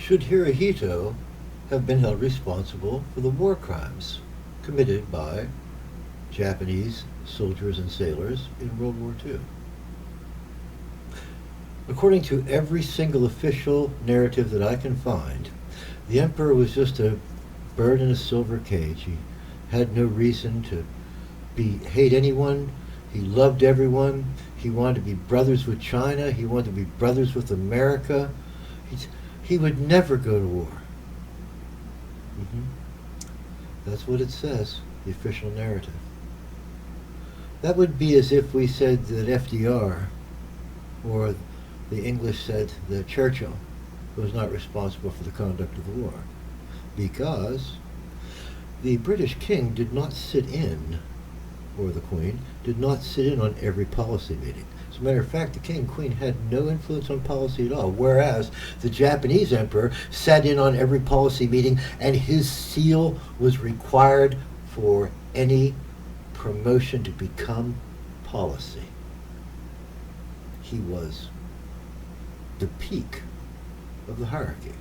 should Hirohito have been held responsible for the war crimes committed by Japanese soldiers and sailors in World War II. According to every single official narrative that I can find, the emperor was just a bird in a silver cage. He had no reason to hate anyone. He loved everyone. He wanted to be brothers with China. He wanted to be brothers with America. He would never go to war. That's what it says, the official narrative. That would be as if we said that FDR, or the English said that Churchill, was not responsible for the conduct of the war, because the British king did not sit in, or the queen, did not sit in on every policy meeting. As a matter of fact, the king and queen had no influence on policy at all, whereas the Japanese emperor sat in on every policy meeting, and his seal was required for any promotion to become policy. He was the peak of the hierarchy.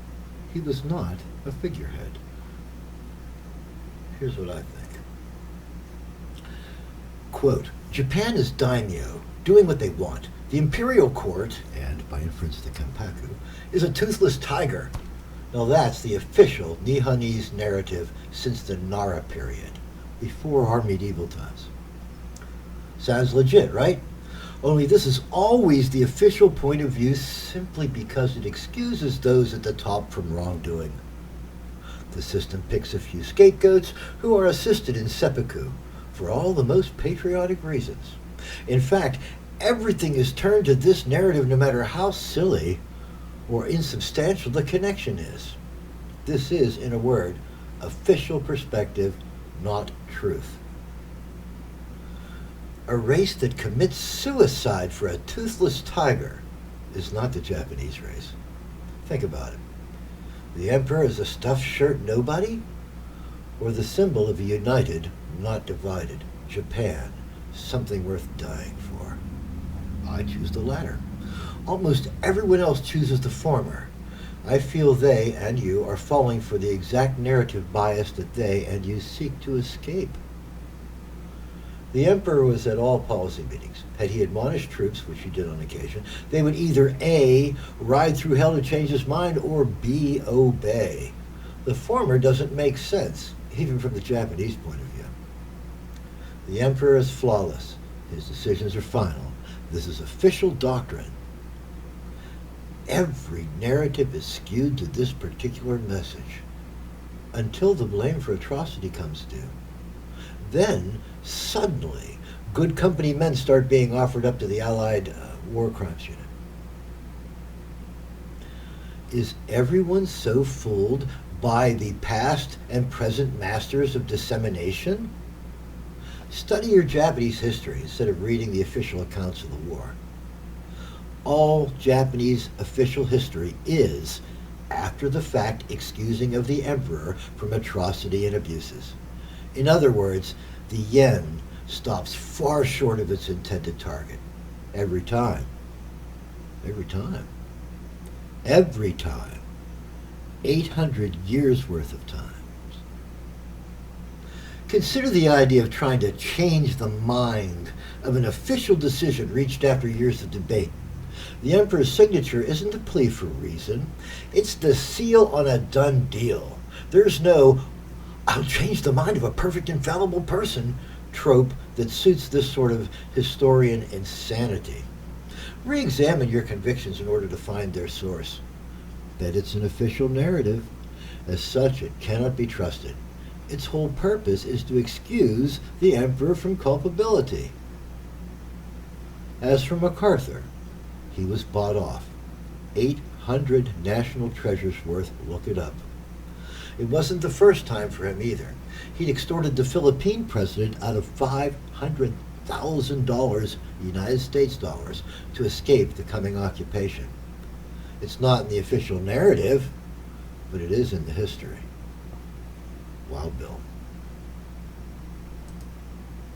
He was not a figurehead. Here's what I think. Quote, Japan is daimyo, doing what they want. The imperial court, and by inference the Kenpaku, is a toothless tiger. Now that's the official Nihonese narrative since the Nara period, before our medieval times. Sounds legit, right? Only this is always the official point of view simply because it excuses those at the top from wrongdoing. The system picks a few scapegoats who are assisted in seppuku for all the most patriotic reasons. In fact, everything is turned to this narrative no matter how silly or insubstantial the connection is. This is, in a word, official perspective, not truth. A race that commits suicide for a toothless tiger is not the Japanese race. Think about it. The emperor is a stuffed shirt nobody, or the symbol of a united, not divided, Japan, something worth dying for? I choose the latter. Almost everyone else chooses the former. I feel they and you are falling for the exact narrative bias that they and you seek to escape. The emperor was at all policy meetings. Had he admonished troops, which he did on occasion, they would either A, ride through hell to change his mind, or B, obey. The former doesn't make sense, even from the Japanese point of view. The emperor is flawless. His decisions are final. This is official doctrine. Every narrative is skewed to this particular message, until the blame for atrocity comes due. Then, suddenly, good company men start being offered up to the Allied War Crimes Unit. Is everyone so fooled by the past and present masters of dissemination? Study your Japanese history instead of reading the official accounts of the war. All Japanese official history is, after the fact, excusing of the emperor from atrocity and abuses. In other words, the yen stops far short of its intended target. Every time. Every time. Every time. 800 years worth of times. Consider the idea of trying to change the mind of an official decision reached after years of debate. The emperor's signature isn't a plea for reason. It's the seal on a done deal. There's no, I'll change the mind of a perfect, infallible person trope that suits this sort of historian insanity. Re-examine your convictions in order to find their source. That it's an official narrative. As such, it cannot be trusted. Its whole purpose is to excuse the emperor from culpability. As for MacArthur, he was bought off. 800 national treasures worth, look it up. It wasn't the first time for him either. He'd extorted the Philippine president out of $500,000 United States dollars to escape the coming occupation. It's not in the official narrative, but it is in the history. Wild Bill.